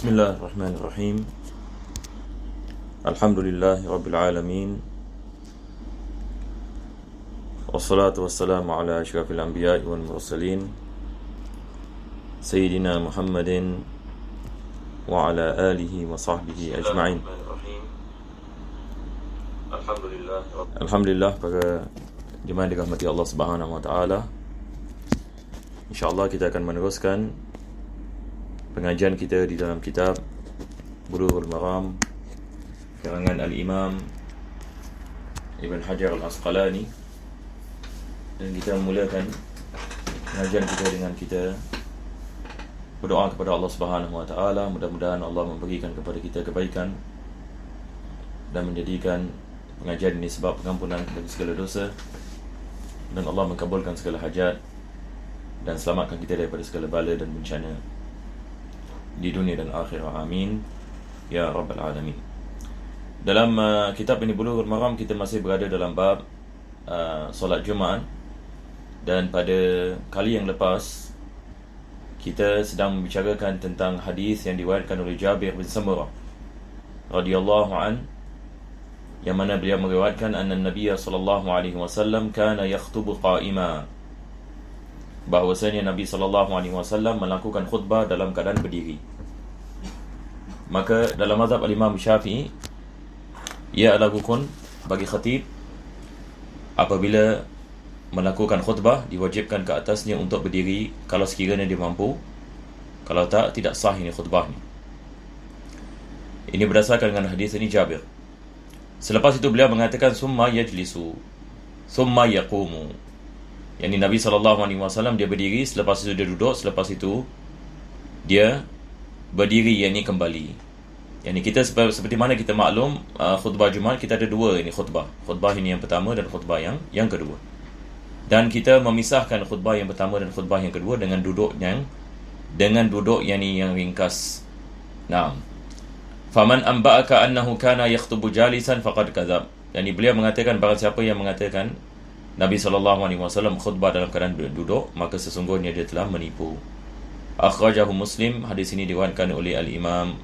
Bismillahirrahmanirrahim. Alhamdulillahi Rabbil Alamin. Wassalatu wassalamu ala asyrafil anbiya'i wal mursalin Sayyidina Muhammadin wa ala alihi wa sahbihi ajma'in. Alhamdulillah, para jemaah dirahmati Allah Subhanahu wa taala. InsyaAllah kita akan meneruskan pengajian kita di dalam kitab Bulughul Maram karangan Al-Imam Ibn Hajar Al-Asqalani, dan kita memulakan pengajian kita dengan kita berdoa kepada Allah Subhanahu wa taala. Mudah-mudahan Allah memberikan kepada kita kebaikan dan menjadikan pengajian ini sebab pengampunan bagi segala dosa, dan Allah mengabulkan segala hajat dan selamatkan kita daripada segala bala dan bencana di dunia dan akhirat. Amin ya Rabbal Alamin. Dalam kitab ini Bulughul Maram, kita masih berada dalam bab solat Jumaat, dan pada kali yang lepas kita sedang membicarakan tentang hadis yang diriwayatkan oleh Jabir bin Samurah radhiyallahu an, yang mana beliau meriwayatkan anna Nabi sallallahu alaihi wasallam kana yakhutubu qa'ima, bahwasanya Nabi SAW melakukan khutbah dalam keadaan berdiri. Maka dalam mazhab al-Imam Syafi'i, ia adalah rukun bagi khatib apabila melakukan khutbah, diwajibkan ke atasnya untuk berdiri kalau sekiranya dia mampu. Kalau tak, tidak sah ini khutbahnya. Ini berdasarkan dengan hadis ini Jabir. Selepas itu beliau mengatakan summa yajlisu summa yaqumu, yakni Nabi SAW dia berdiri, selepas itu dia duduk, selepas itu dia berdiri, yakni kembali. Yakni kita seperti mana kita maklum, khutbah Jumaat kita ada dua ini khutbah. Khutbah ini yang pertama dan khutbah yang kedua. Dan kita memisahkan khutbah yang pertama dan khutbah yang kedua dengan duduk yang ringkas. Naam. Faman amba'aka annahu kana yakhtubu jalisan faqad kadzab. Yani beliau mengatakan barang siapa yang mengatakan Nabi SAW khutbah dalam keadaan duduk, maka sesungguhnya dia telah menipu. Akhrajahu Muslim. Hadis ini diriwayatkan oleh Al-Imam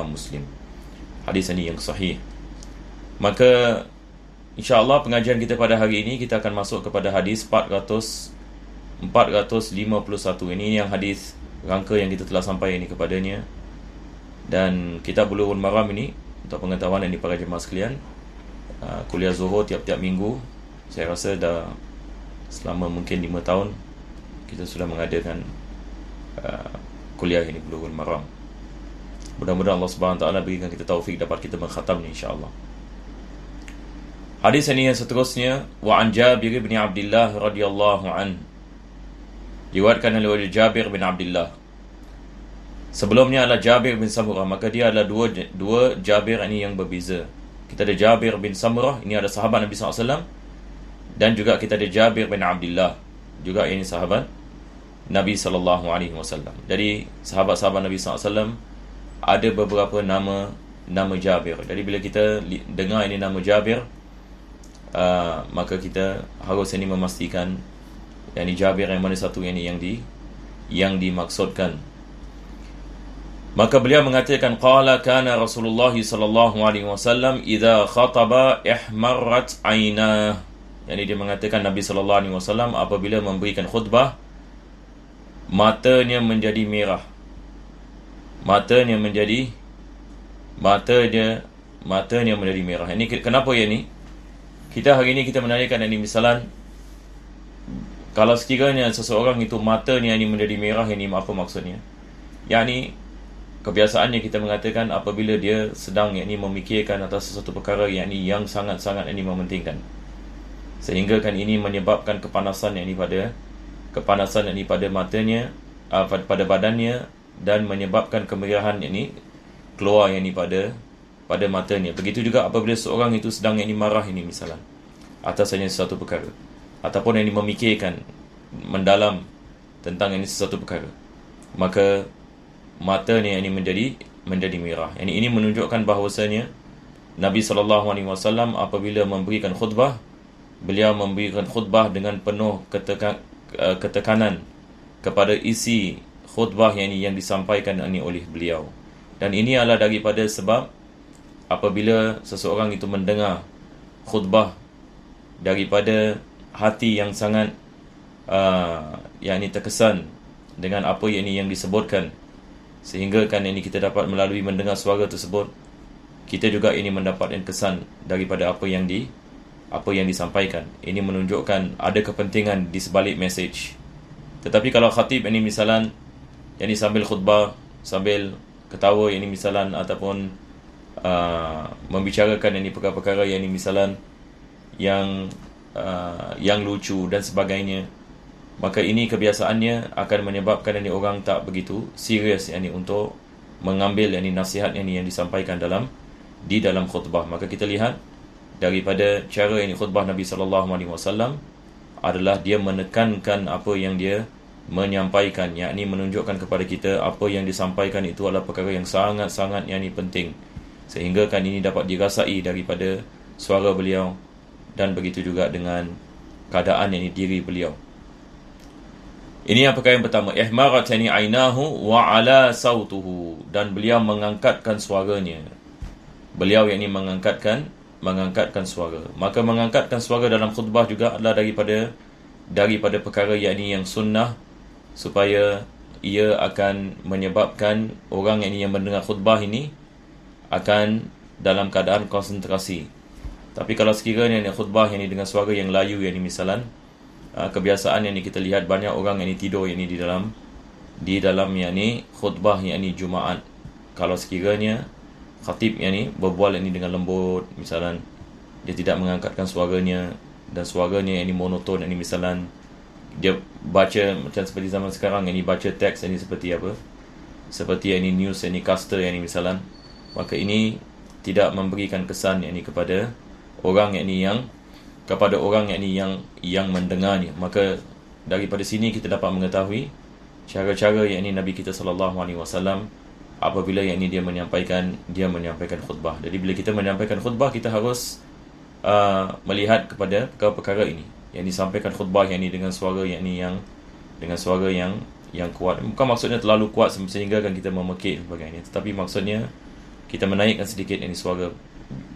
Muslim. Hadis ini yang sahih. Maka insya-Allah pengajian kita pada hari ini kita akan masuk kepada hadis 451. Ini yang hadis rangka yang kita telah sampai ini kepadanya. Dan kita Bulughul Maram ini, untuk pengetahuan ini para jemaah sekalian, kuliah Zuhur tiap-tiap minggu. Saya rasa dah selama mungkin 5 tahun kita sudah mengadakan kuliah ini Bulughul Maram. Mudah-mudahan Allah Subhanahu wa taala berikan kita taufik dapat kita mengkhatamnya insya-Allah. Hadis ini yang seterusnya, wa an Jabir bin Abdullah radhiyallahu an. Diriwayatkan oleh Jabir bin Abdullah. Sebelumnya adalah Jabir bin Samurah, maka dia adalah dua Jabir ini yang berbeza. Kita ada Jabir bin Samurah, ini ada sahabat Nabi SAW, dan juga kita ada Jabir bin Abdullah, juga ini sahabat Nabi SAW. Jadi sahabat-sahabat Nabi SAW ada beberapa nama Jabir. Jadi bila kita dengar ini nama Jabir, maka kita harus ini memastikan yang ini Jabir yang mana satu yang dimaksudkan. Maka beliau mengatakan qala kana Rasulullah sallallahu alaihi wasallam idza khataba ihmarrat aynah. Yani dia mengatakan Nabi sallallahu alaihi wasallam apabila memberikan khutbah, matanya menjadi merah. Matanya menjadi merah. Ini kenapa ya ni? Kita hari ini kita menanyakan ini, misalan kalau sekiranya seseorang itu matanya ini menjadi merah, ini apa maksudnya? Yani kebiasaannya kita mengatakan apabila dia sedang memikirkan atas sesuatu perkara yang sangat-sangat mementingkan, sehingga kan ini menyebabkan kepanasan pada matanya, pada badannya, dan menyebabkan kemerahan keluar pada matanya. Begitu juga apabila seorang itu sedang marah misalan atas sesuatu perkara, ataupun memikirkan mendalam tentang sesuatu perkara, maka matanya menjadi merah. Ini menunjukkan bahawasanya Nabi SAW apabila memberikan khutbah, beliau memberikan khutbah dengan penuh ketekanan kepada isi khutbah yang disampaikan oleh beliau. Dan ini adalah daripada sebab apabila seseorang itu mendengar khutbah daripada hati yang sangat terkesan dengan apa yang disebutkan, sehingga kan ini kita dapat melalui mendengar suara tersebut, kita juga ini mendapatkan kesan daripada apa yang disampaikan. Ini menunjukkan ada kepentingan di sebalik mesej. Tetapi kalau khatib ini misalan sambil khutbah, sambil ketawa misalan, ataupun membicarakan perkara-perkara misalan yang lucu dan sebagainya, maka ini kebiasaannya akan menyebabkan orang tak begitu serius untuk mengambil nasihat yang disampaikan di dalam khutbah. Maka kita lihat daripada cara khutbah Nabi SAW adalah dia menekankan apa yang dia menyampaikan, yakni menunjukkan kepada kita apa yang disampaikan itu adalah perkara yang sangat-sangat penting, sehingga kan ini dapat dirasai daripada suara beliau, dan begitu juga dengan keadaan diri beliau. Ini perkara yang pertama, ihmaratani ainahu wa ala sautuhu, dan beliau mengangkatkan suaranya. Beliau mengangkatkan suara. Maka mengangkatkan suara dalam khutbah juga adalah daripada perkara yang sunnah, supaya ia akan menyebabkan orang yang mendengar khutbah ini akan dalam keadaan konsentrasi. Tapi kalau sekiranya khutbah dengan suara yang layu misalan, kebiasaan kita lihat banyak orang tidur di dalam khutbah Jumaat. Kalau sekiranya khatib berbual dengan lembut, misalan dia tidak mengangkatkan suaranya, dan suaranya monoton misalan dia baca macam seperti zaman sekarang baca teks seperti apa, seperti news caster misalan, maka ini tidak memberikan kesan kepada orang yang mendengarnya. Maka daripada sini kita dapat mengetahui cara-cara Nabi kita SAW apabila dia menyampaikan khutbah. Jadi bila kita menyampaikan khutbah, kita harus melihat kepada perkara-perkara ini yang disampaikan khutbah dengan suara dengan suara yang kuat. Bukan maksudnya terlalu kuat sehingga kan kita memekik sebagainya, tetapi maksudnya kita menaikkan sedikit suara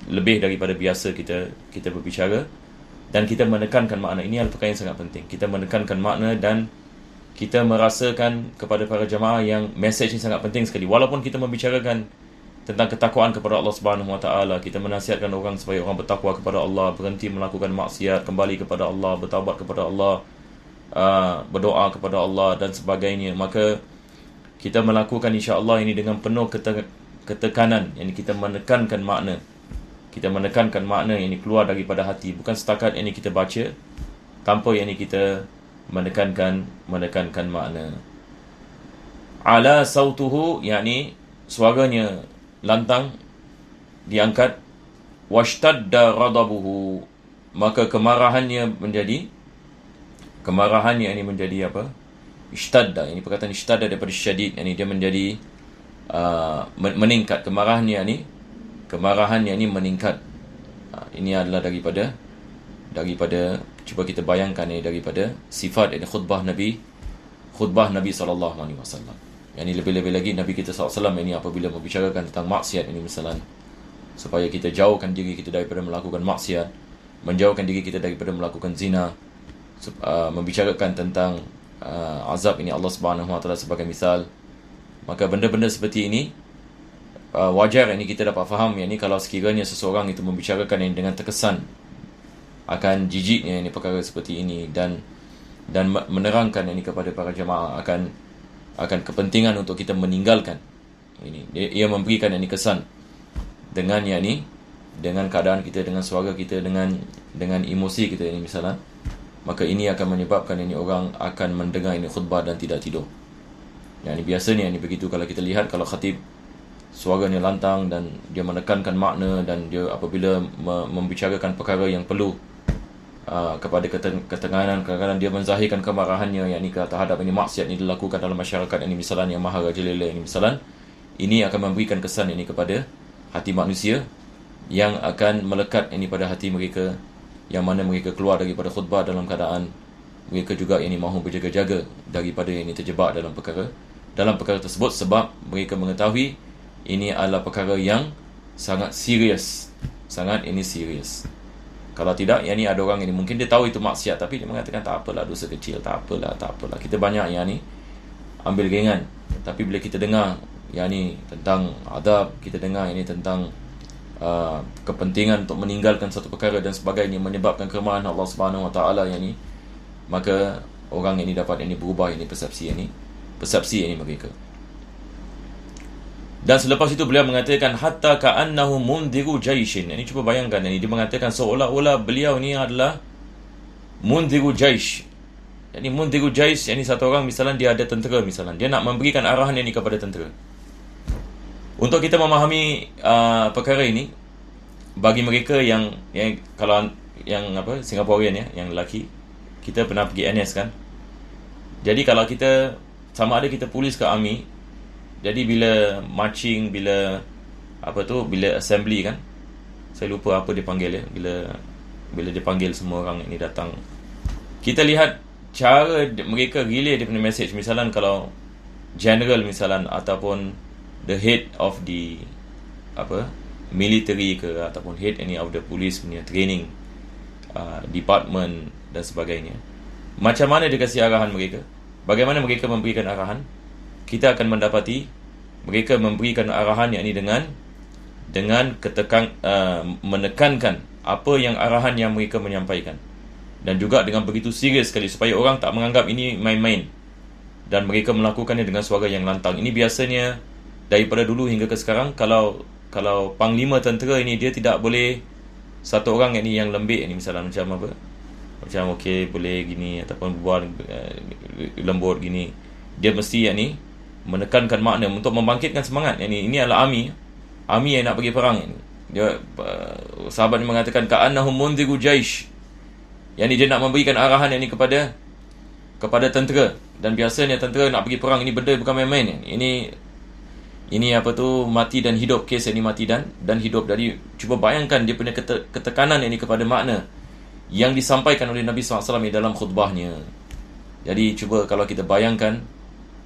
lebih daripada biasa kita berbicara, dan kita menekankan makna. Ini adalah perkara yang sangat penting. Kita menekankan makna dan kita merasakan kepada para jemaah yang mesej ini sangat penting sekali. Walaupun kita membicarakan tentang ketakwaan kepada Allah Subhanahu Wa Taala, kita menasihatkan orang supaya orang bertakwa kepada Allah, berhenti melakukan maksiat, kembali kepada Allah, bertaubat kepada Allah, berdoa kepada Allah dan sebagainya. Maka kita melakukan insya-Allah ini dengan penuh ketekanan, kita menekankan makna. Kita menekankan makna yang keluar daripada hati, bukan setakat kita baca tanpa kita menekankan makna. Ala sautuhu, yakni suaranya lantang, diangkat. Washtadda ghadabuhu, maka kemarahannya menjadi apa? Ishtadda, ini perkataan ishtadda daripada syadid, dia menjadi meningkat. Kemarahannya ini meningkat. Ini adalah daripada cuba kita bayangkan daripada sifat khutbah Nabi SAW. Lebih-lebih lagi Nabi kita SAW apabila membicarakan tentang maksiat misalan, supaya kita jauhkan diri kita daripada melakukan maksiat, menjauhkan diri kita daripada melakukan zina, membicarakan tentang azab Allah Subhanahu Wa Taala sebagai misal. Maka benda-benda seperti ini wajar kita dapat faham kalau sekiranya seseorang itu membicarakan dengan terkesan akan jijiknya perkara seperti ini, dan menerangkan kepada para jemaah akan kepentingan untuk kita meninggalkan ini. Ia memberikan kesan dengan dengan keadaan kita, dengan suara kita, dengan emosi kita misalnya, maka ini akan menyebabkan orang akan mendengar khutbah dan tidak tidur. Biasanya begitu. Kalau kita lihat, kalau khatib suaranya lantang dan dia menekankan makna, dan dia apabila membicarakan perkara yang perlu kepada ketenangan, kadang-kadang dia menzahirkan kemarahannya terhadap maksiat dilakukan dalam masyarakat misalan yang maha rajalela misalan, ini akan memberikan kesan kepada hati manusia, yang akan melekat pada hati mereka, yang mana mereka keluar daripada khutbah dalam keadaan mereka juga mahu berjaga-jaga daripada terjebak dalam perkara tersebut, sebab mereka mengetahui ini adalah perkara yang sangat serius. Sangat ini serius. Kalau tidak, yang ni ada orang ini mungkin dia tahu itu maksiat, tapi dia mengatakan tak apalah, dosa kecil, tak apalah. Kita banyak yang ni ambil ringan. Tapi bila kita dengar yang ni tentang adab, kita dengar ini tentang kepentingan untuk meninggalkan satu perkara dan sebagainya, menyebabkan kelemahan Allah Subhanahu Wa Taala yang ni, maka orang ini dapat ini berubah ini persepsi ini mereka. Dan selepas itu beliau mengatakan hatta ka'annahu mundhiru jaishin. Ini cuba bayangkan ini, dia mengatakan seolah-olah beliau ni adalah mundhiru jaish. Jadi mundhiru jaish, ini satu orang misalnya dia ada tentera, misalnya dia nak memberikan arahan ini kepada tentera. Untuk kita memahami perkara ini, bagi mereka yang kalau yang Singaporean yang lelaki, kita pernah pergi NS kan. Jadi kalau kita sama ada kita polis ke army, jadi bila marching, bila assembly kan, saya lupa apa dia panggil ya, bila dia panggil semua orang ini datang, kita lihat cara mereka relay dia punya message. Misalnya kalau general misalnya, ataupun the head of the military ke, ataupun head any of the police punya training department dan sebagainya, macam mana dia kasih arahan mereka, bagaimana mereka memberikan arahan, kita akan mendapati mereka memberikan arahan yang ini dengan menekankan apa yang arahan yang mereka menyampaikan, dan juga dengan begitu serius sekali supaya orang tak menganggap ini main-main, dan mereka melakukannya dengan suara yang lantang. Ini biasanya daripada dulu hingga ke sekarang, kalau panglima tentera ini dia tidak boleh satu orang ini yang lembik ini, misalnya macam okey boleh gini, ataupun buat lembut gini, dia mesti ini menekankan makna untuk membangkitkan semangat. Ini adalah army yang nak pergi perang ini. Dia sahabat mengatakan ka'annahum mundhiru jaish. Dia nak memberikan arahan ini kepada tentera, dan biasanya tentera nak pergi perang ini benda bukan main-main. Ini mati dan hidup, kes ini mati dan hidup. Jadi cuba bayangkan dia punya ketekanan ini kepada makna yang disampaikan oleh Nabi SAW dalam khutbahnya. Jadi cuba kalau kita bayangkan,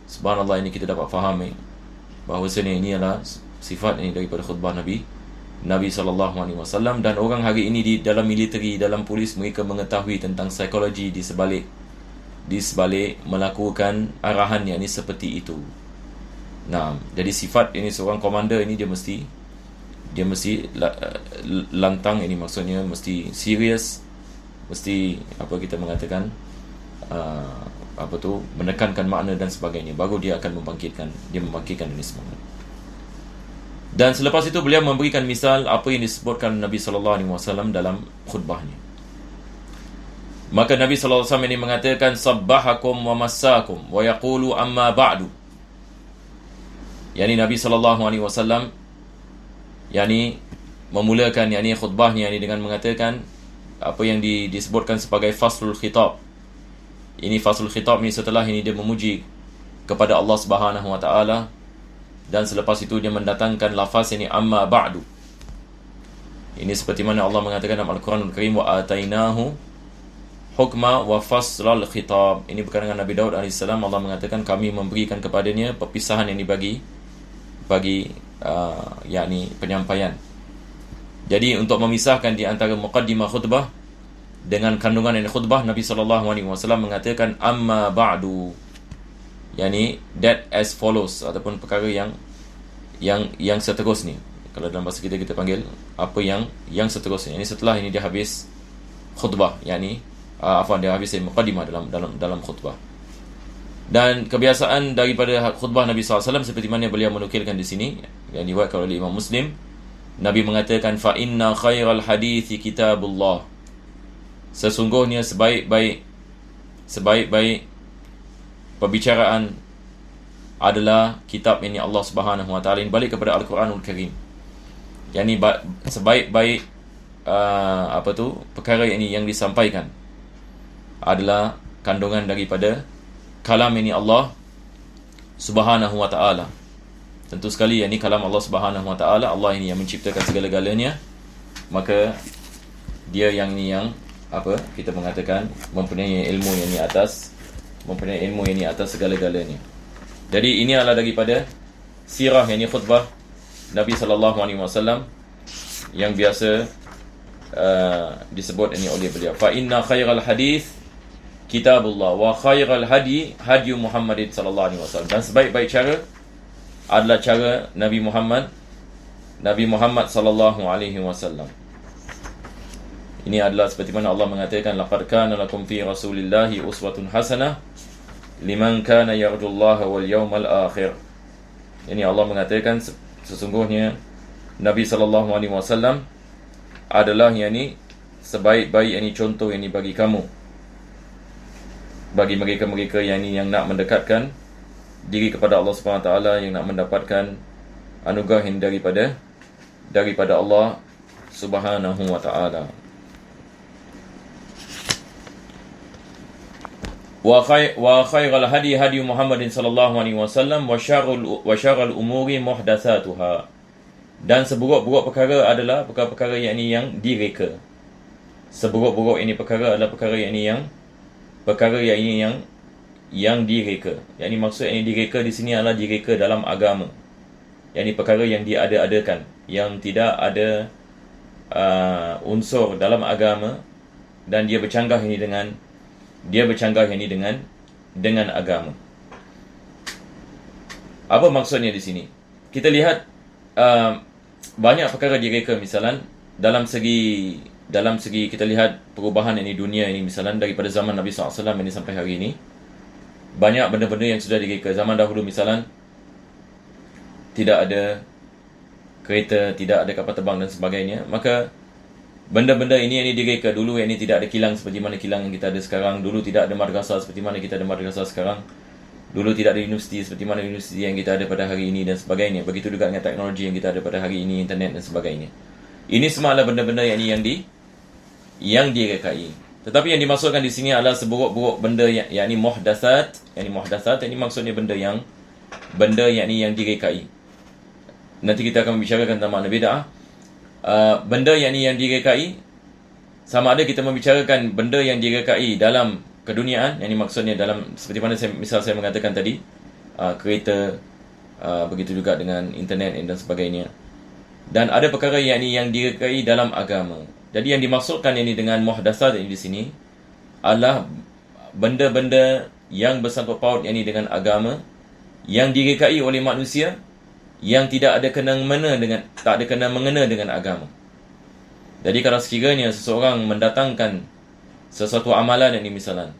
subhanallah, ini kita dapat faham bahawasanya ini adalah sifat ini daripada khutbah Nabi SAW. Dan orang hari ini di dalam militeri, dalam polis, mereka mengetahui tentang psikologi di sebalik melakukan arahan yang ini seperti itu. Nah, jadi sifat ini seorang komander ini dia mesti lantang, ini maksudnya mesti serius, mesti kita mengatakan menekankan makna dan sebagainya, baru dia akan membangkitkan ini semangat. Dan selepas itu beliau memberikan misal apa yang disebutkan Nabi SAW dalam khutbahnya. Maka Nabi SAW ini mengatakan sabbahakum wa massakum wa yaqulu amma ba'du. Nabi SAW memulakan khutbahnya dengan mengatakan apa yang disebutkan sebagai faslul khitab. Ini faslul khitab ni setelah ini dia memuji kepada Allah Subhanahu Wa Taala, dan selepas itu dia mendatangkan lafaz ini amma ba'du. Ini seperti mana Allah mengatakan dalam Al-Quranul Karim, wa atainahu hukma wa faslal khitab. Ini berkaitan dengan Nabi Daud AS. Allah mengatakan kami memberikan kepadanya perpisahan yang dibagi penyampaian. Jadi untuk memisahkan di antara muqaddimah khutbah dengan kandungan ini khutbah, Nabi SAW mengatakan amma ba'du, that as follows, ataupun perkara yang seterusnya. Kalau dalam bahasa kita panggil apa yang seterusnya. Ini setelah ini dia habis khutbah, dia habis muqaddimah dalam khutbah. Dan kebiasaan daripada khutbah Nabi SAW seperti mana beliau menukilkan di sini, yang diriwayatkan oleh Imam Muslim, Nabi mengatakan fa inna khairal hadithi kitabullah. Sesungguhnya sebaik-baik perbicaraan adalah kitab ini Allah Subhanahu Wa Taala. Ini balik kepada Al-Quranul Karim. Sebaik-baik perkara ini yang disampaikan adalah kandungan daripada kalam ini Allah Subhanahu Wa Taala. Tentu sekali ini kalam Allah Subhanahu Wa Taala. Allah ini yang menciptakan segala-galanya. Maka dia yang kita mengatakan mempunyai ilmu yang di atas segala-galanya. Jadi ini adalah daripada sirah, khutbah Nabi SAW yang biasa disebut ini oleh beliau. Fa inna khairal hadis kitabullah wa khairal hadi hadi Muhammadin sallallahu alaihi wasallam. Dan sebaik-baik cara adalah cara Nabi Muhammad sallallahu alaihi wasallam. Ini adalah seperti mana Allah mengatakan, laqad kana lakum fi rasulillahi uswatun hasanah liman kana yarjullaha wal yawmal akhir. Ini Allah mengatakan sesungguhnya Nabi sallallahu alaihi wasallam adalah sebaik-baik contoh bagi kamu, bagi mereka-mereka yang nak mendekatkan diri kepada Allah Subhanahu Wa Taala, yang nak mendapatkan anugerah yang daripada Allah Subhanahu Wa Taala. Wa khairal hadi hadi Muhammadin sallallahu alaihi wasallam wa syarrul umuri muhdatsatuha. Dan seburuk-buruk perkara adalah perkara-perkara yang direka. Seburuk-buruk perkara adalah perkara yang direka. Yang ini maksud yang direka di sini adalah direka dalam agama. Yang ini perkara yang diada-adakan, yang tidak ada unsur dalam agama, dan dia bercanggah dengan agama. Apa maksudnya di sini? Kita lihat banyak perkara direka, misalan dalam segi kita lihat perubahan dunia ini, misalan daripada zaman Nabi SAW ini sampai hari ini, banyak benda-benda yang sudah direka. Zaman dahulu misalan tidak ada kereta, tidak ada kapal terbang dan sebagainya, maka benda-benda ini direka. Dulu ini tidak ada kilang seperti mana kilang yang kita ada sekarang. Dulu tidak ada madrasah seperti mana kita ada madrasah sekarang. Dulu tidak ada universiti seperti mana universiti yang kita ada pada hari ini dan sebagainya. Begitu juga dengan teknologi yang kita ada pada hari ini, internet dan sebagainya. Ini semua adalah benda-benda yang direkai. Tetapi yang dimaksudkan di sini adalah seburuk-buruk benda yang muhdatsat. Yang muhdatsat ini maksudnya benda yang direkai. Nanti kita akan membicarakan tentang makna bid'ah. Benda yang direkai, sama ada kita membicarakan benda yang direkai dalam keduniaan, yang ini maksudnya dalam seperti mana saya mengatakan tadi, kereta, begitu juga dengan internet dan sebagainya. Dan ada perkara yang direkai dalam agama. Jadi yang dimaksudkan dengan muhdatsat di sini adalah benda-benda yang bersangkut paut dengan agama, yang direkai oleh manusia, yang tak ada kena mengena dengan agama. Jadi kalau sekiranya seseorang mendatangkan sesuatu amalan misalan,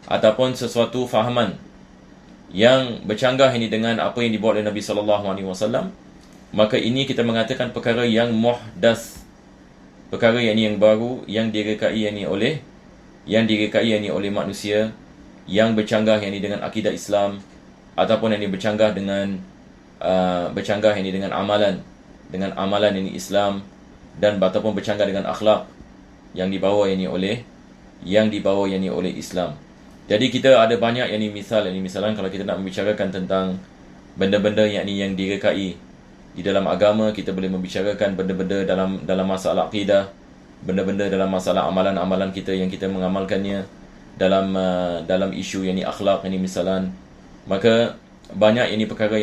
ataupun sesuatu fahaman yang bercanggah dengan apa yang dibawa oleh Nabi SAW, maka ini kita mengatakan perkara yang muhdats, perkara yang baru, yang direkai oleh manusia, yang bercanggah dengan akidah Islam, ataupun yang bercanggah dengan amalan Islam, dan ataupun bercanggah dengan akhlak yang dibawa oleh Islam. Jadi kita ada banyak misalan kalau kita nak membicarakan tentang benda-benda yang direkai di dalam agama. Kita boleh membicarakan benda-benda dalam masalah akidah, benda-benda dalam masalah amalan-amalan kita yang kita mengamalkannya dalam isu akhlak misalan. Maka banyak perkara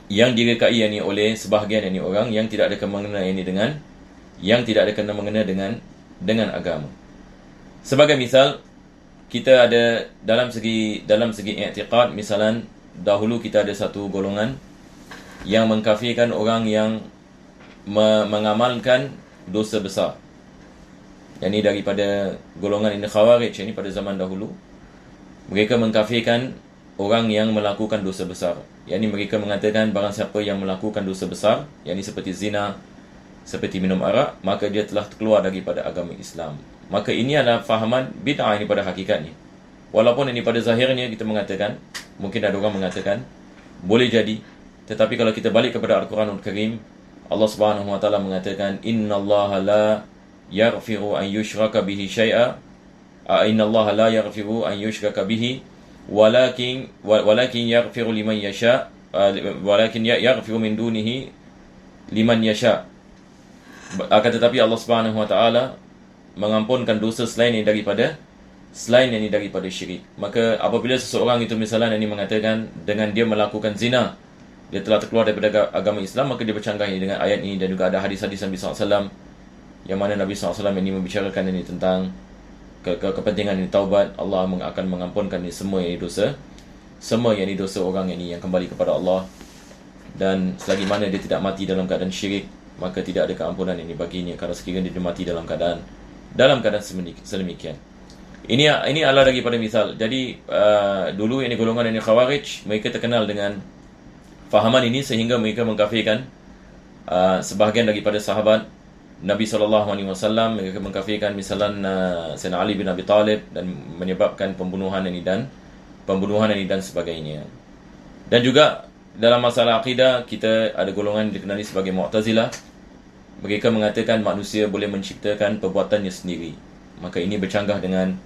yang direkai oleh sebahagian orang yang tidak ada kena mengena dengan agama. Sebagai misal, kita ada dalam segi i'tiqad, misalan dahulu kita ada satu golongan yang mengkafirkan orang yang mengamalkan dosa besar. Yang daripada golongan Khawarij pada zaman dahulu. Mereka mengkafirkan orang yang melakukan dosa besar. Mereka mengatakan barang siapa yang melakukan dosa besar, seperti zina, seperti minum arak, maka dia telah keluar daripada agama Islam. Maka ini adalah fahaman bid'ah pada hakikatnya. Walaupun pada zahirnya kita mengatakan, mungkin ada orang mengatakan boleh jadi, tetapi kalau kita balik kepada Al-Quranul Karim, Allah Subhanahu Wa Taala mengatakan, innallaha la yaghfiru an yushraka bihi syai'a, innallaha la yaghfiru an yushraka bihi walakin yaghfiru liman yasha, walakin yaghfiru min dunihi liman yasha. Akan tetapi Allah Subhanahu Wa Taala mengampunkan dosa selain daripada syirik. Maka apabila seseorang itu misalnya mengatakan dengan dia melakukan zina, dia telah terkeluar daripada agama Islam, maka dia bercanggah ini dengan ayat ini. Dan juga ada hadis-hadis Nabi SAW yang mana Nabi SAW ini membicarakan ini tentang kepentingan ini taubat. Allah akan mengampunkan ini semua yang dosa, semua yang dosa orang ini yang kembali kepada Allah. Dan selagi mana dia tidak mati dalam keadaan syirik, maka tidak ada keampunan ini baginya kalau sekiranya dia mati dalam keadaan sedemikian. Ini adalah daripada misal. Jadi dulu ini golongan ini Khawarij, mereka terkenal dengan fahaman ini sehingga mereka mengkafirkan sebahagian daripada sahabat Nabi SAW. Mereka mengkafirkan misalnya Sayyidina Ali bin Abi Talib dan menyebabkan pembunuhan ini dan sebagainya. Dan juga dalam masalah akidah, kita ada golongan yang dikenali sebagai Mu'tazilah. Mereka mengatakan manusia boleh menciptakan perbuatannya sendiri. Maka ini bercanggah dengan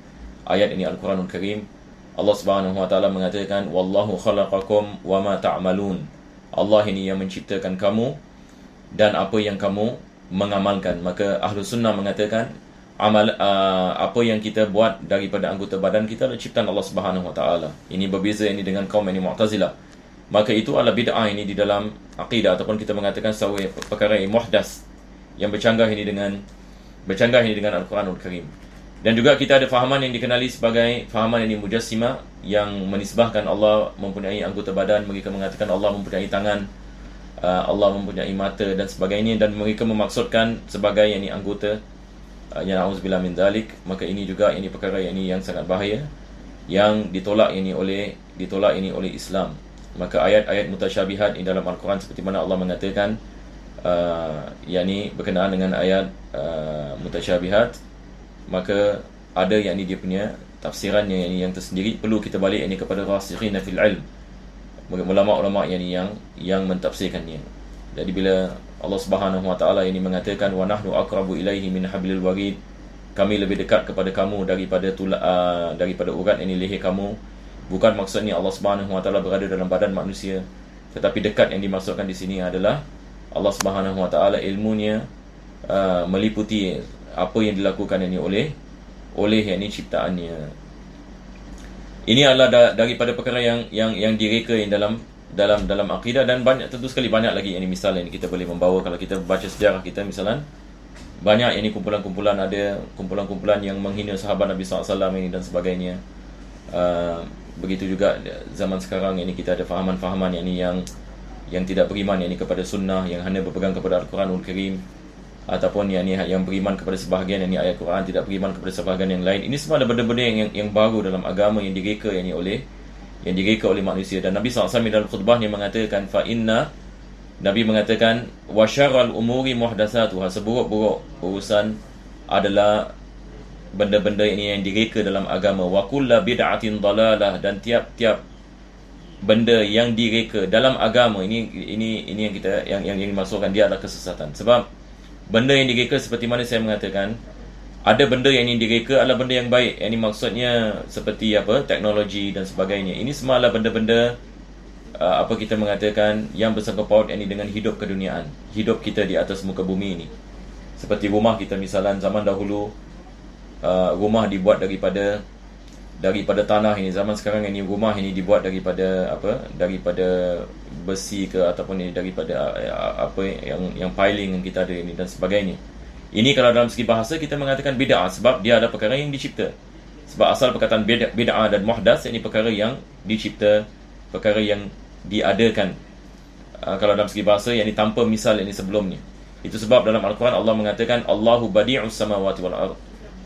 ayat ini Al-Quranul Karim. Allah Subhanahu wa taala mengatakan wallahu khalaqakum wama ta'malun. Allah ini yang menciptakan kamu dan apa yang kamu mengamalkan. Maka Ahlus Sunnah mengatakan apa yang kita buat daripada anggota badan kita adalah ciptaan Allah Subhanahu wa taala. Ini berbeza ini dengan kaum ini Mu'tazilah. Maka itu adalah bid'ah ini di dalam akidah, ataupun kita mengatakan sesuatu perkara yang muhdas, yang bercanggah ini dengan Al-Quranul Karim. Dan juga kita ada fahaman yang dikenali sebagai fahaman ini Mujassimah, yang menisbahkan Allah mempunyai anggota badan. Mereka mengatakan Allah mempunyai tangan, Allah mempunyai mata dan sebagainya, dan mereka memaksudkan sebagai ini anggota yang auzubillah min dzalik. Maka ini juga ini perkara yang sangat bahaya, yang ditolak ini oleh Islam. Maka ayat-ayat mutasyabihat ini dalam Al-Quran seperti mana Allah mengatakan yakni berkenaan dengan ayat mutasyabihat, maka ada yakni dia punya tafsirannya yang tersendiri. Perlu kita balik ini kepada rasikhina fil ilm, ulama-ulama yang mentafsirkannya. Jadi bila Allah Subhanahu wa taala ini mengatakan wa nahnu aqrabu ilaihi min hablil warid, kami lebih dekat kepada kamu daripada urat ini leher kamu, bukan maksudnya Allah Subhanahu wa taala berada dalam badan manusia, tetapi dekat yang dimaksudkan di sini adalah Allah Subhanahu wa taala ilmunya meliputi apa yang dilakukan ini oleh yakni ciptaannya. Ini adalah daripada perkara yang direka yang dalam akidah, dan tentu sekali banyak lagi ini misal yang kita boleh membawa. Kalau kita baca sejarah kita misalnya, banyak ini kumpulan-kumpulan yang menghina sahabat Nabi SAW ini dan sebagainya. Begitu juga zaman sekarang ini kita ada fahaman-fahaman yang tidak beriman kepada sunnah, yang hanya berpegang kepada Al-Quranul Karim, ataupun yang beriman kepada sebahagian ayat Quran, tidak beriman kepada sebahagian yang lain. Ini semua ada benda-benda yang baru dalam agama yang direka oleh manusia. Dan Nabi SAW dalam khutbahnya mengatakan Nabi mengatakan wa syarrul umuri muhdatsatuha, seburuk-buruk urusan adalah benda-benda ini yang direka dalam agama. Wa kullu bid'atin dalalah, dan tiap-tiap benda yang direka dalam agama ini yang dimasukkan dia adalah kesesatan. Sebab benda yang direka seperti mana saya mengatakan, ada benda yang direka adalah benda yang baik. Ini maksudnya seperti teknologi dan sebagainya. Ini semua adalah benda-benda kita mengatakan yang bersangkut paut dengan hidup keduniaan, hidup kita di atas muka bumi ini. Seperti rumah kita misalnya, zaman dahulu rumah dibuat daripada tanah. Ini zaman sekarang ini rumah ini dibuat daripada besi ke, ataupun ini daripada yang piling yang kita ada ini dan sebagainya. Ini kalau dalam segi bahasa kita mengatakan bid'ah, sebab dia ada perkara yang dicipta. Sebab asal perkataan bid'ah dan muhdas ini perkara yang dicipta, perkara yang diadakan. Kalau dalam segi bahasa yang tanpa misal ini sebelumnya. Itu sebab dalam Al-Quran Allah mengatakan Allahu badi'us samawati wal ardh.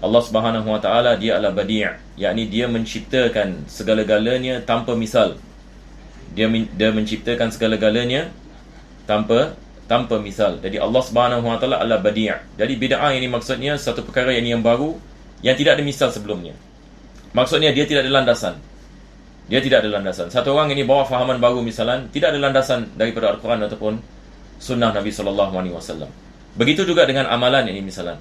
Allah Subhanahu wa taala dia adalah badi', yakni dia menciptakan segala-galanya tanpa misal. Dia menciptakan segala-galanya tanpa misal. Jadi Allah Subhanahu wa taala adalah badi'. Jadi bid'ah ini maksudnya satu perkara yang baru yang tidak ada misal sebelumnya. Maksudnya dia tidak ada landasan. Satu orang ini bawa fahaman baru misalan, tidak ada landasan daripada Al-Quran ataupun sunnah Nabi sallallahu alaihi wasallam. Begitu juga dengan amalan ini misalan.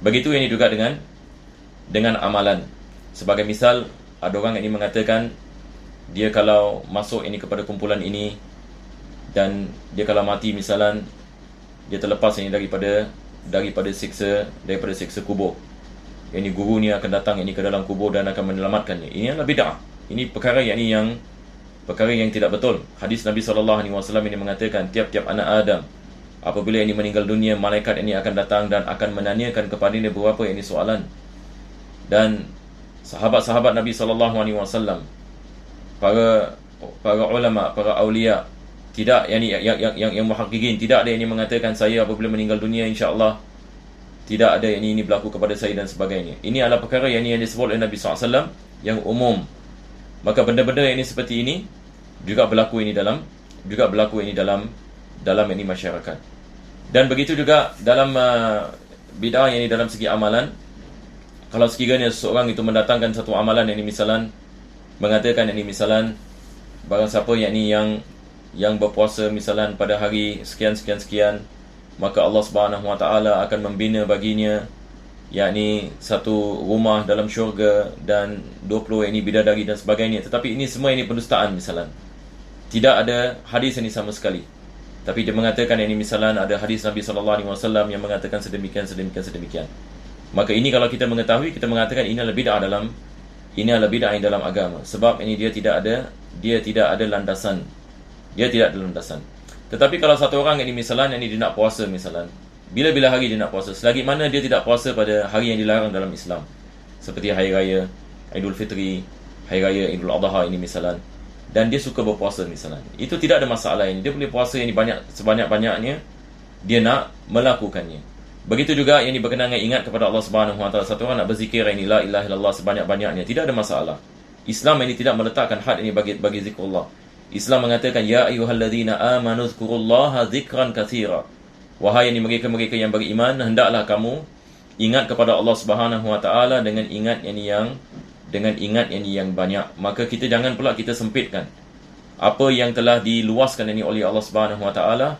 Begitu ini juga dengan amalan. Sebagai misal, ada orang ini mengatakan dia kalau masuk ini kepada kumpulan ini, dan dia kalau mati misalan, dia terlepas ini daripada siksa kubur. Ini gurunya akan datang ini ke dalam kubur dan akan menyelamatkannya. Ini adalah bid'ah. Ini perkara yang perkara yang tidak betul. Hadis Nabi SAW ini mengatakan tiap-tiap anak Adam apabila ini meninggal dunia, malaikat ini akan datang dan akan menanyakan kepadanya beberapa ini soalan. Dan sahabat-sahabat Nabi SAW, para ulama, para awliya, tidak yang muhaqqiqin, tidak ada yang mengatakan saya apabila meninggal dunia insya-Allah tidak ada ini berlaku kepada saya dan sebagainya. Ini adalah perkara yang disebut oleh Nabi SAW yang umum. Maka benda-benda yang ini seperti ini juga berlaku ini dalam ini masyarakat. Dan begitu juga dalam bid'ah yang ini dalam segi amalan. Kalau sekiranya seseorang itu mendatangkan satu amalan yang ini misalan mengatakan ini misalan barang siapa yang berpuasa misalan pada hari sekian, maka Allah Subhanahu Wa Taala akan membina baginya yakni satu rumah dalam syurga dan 20 ini bidadari dan sebagainya. Tetapi ini semua ini pendustaan misalan. Tidak ada hadis ini sama sekali. Tapi dia mengatakan ini misalan ada hadis Nabi SAW yang mengatakan sedemikian. Maka ini kalau kita mengetahui, kita mengatakan ini adalah bid'ah yang dalam agama. Sebab ini dia tidak ada landasan. Dia tidak ada landasan. Tetapi kalau satu orang ini misalan dia nak puasa misalan, bila-bila hari dia nak puasa, selagi mana dia tidak puasa pada hari yang dilarang dalam Islam, seperti hari raya Aidul Fitri, hari raya Idul Adha ini misalan, dan dia suka berpuasa misalan, itu tidak ada masalah ini. Dia boleh puasa ini sebanyak-banyaknya dia nak melakukannya. Begitu juga yang berkenaan ingat kepada Allah Subhanahu Wa Taala. Satu orang nak berzikir ini la ilaha illallah sebanyak-banyaknya, tidak ada masalah. Islam ini tidak meletakkan had ini bagi zikrullah. Islam mengatakan ya ayyuhalladzina amanu dzkurullaha dzikran katsira. Wahai mereka-mereka yang beriman, hendaklah kamu ingat kepada Allah Subhanahu Wa Taala dengan ingat yang banyak. Maka kita jangan pula kita sempitkan apa yang telah diluaskan ini oleh Allah Subhanahu Wa Taala,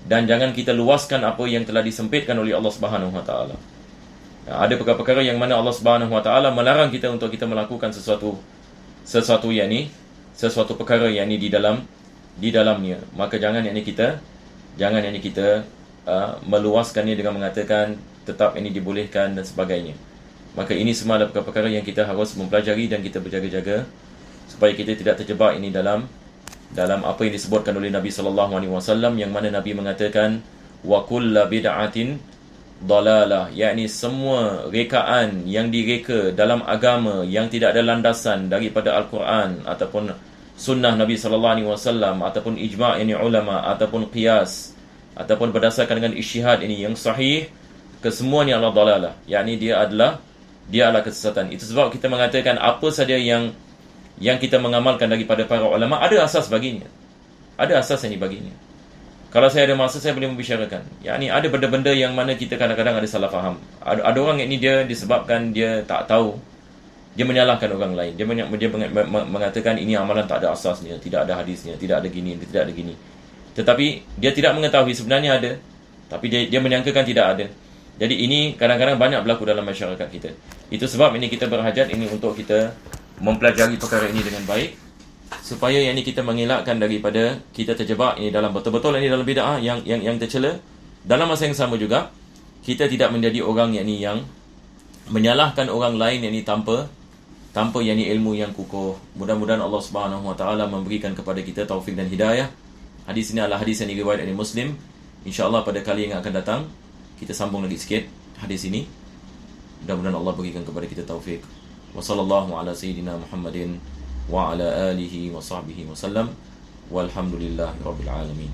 dan jangan kita luaskan apa yang telah disempitkan oleh Allah Subhanahu Wa Taala. Ada perkara-perkara yang mana Allah Subhanahu Wa Taala melarang kita untuk kita melakukan sesuatu perkara yang ini di dalamnya. Maka jangan kita meluaskannya dengan mengatakan tetap ini dibolehkan dan sebagainya. Maka ini semua adalah perkara-perkara yang kita harus mempelajari dan kita berjaga-jaga supaya kita tidak terjebak ini dalam apa yang disebutkan oleh Nabi SAW, yang mana Nabi mengatakan wa kullu bid'atin dalalah, yakni semua rekaan yang direka dalam agama yang tidak ada landasan daripada Al-Quran ataupun sunnah Nabi SAW ataupun ijma' ini ulama ataupun qiyas ataupun berdasarkan dengan ijtihad ini yang sahih, kesemuanya adalah dalalah, yakni dia adalah kesesatan. Itu sebab kita mengatakan apa saja yang kita mengamalkan daripada para ulama ada asas baginya. Ada asas ini baginya. Kalau saya ada masa, saya boleh membicarakan. Yakni ada benda-benda yang mana kita kadang-kadang ada salah faham. Ada orang ini dia disebabkan dia tak tahu, dia menyalahkan orang lain. Dia mengatakan ini amalan tak ada asasnya, tidak ada hadisnya, tidak ada gini, tidak ada gini. Tetapi dia tidak mengetahui sebenarnya ada, tapi dia menyangkakan tidak ada. Jadi ini kadang-kadang banyak berlaku dalam masyarakat kita. Itu sebab ini kita berhajat ini untuk kita mempelajari perkara ini dengan baik, supaya yang ini kita mengelakkan daripada kita terjebak ini dalam betul-betul ini dalam bid'ah yang tercela. Dalam masa yang sama juga kita tidak menjadi orang yang menyalahkan orang lain yang ini tanpa yang ini ilmu yang kukuh. Mudah-mudahan Allah Subhanahu Wa Taala memberikan kepada kita taufik dan hidayah. Hadis ini adalah hadis yang diriwayatkan oleh Muslim. InsyaAllah pada kali yang akan datang kita sambung lagi sikit hadis ini. Mudah-mudahan Allah berikan kepada kita taufik. Wa sallallahu ala sayyidina Muhammadin wa ala alihi wa sahbihi wa sallam. Walhamdulillahi rabbil alamin.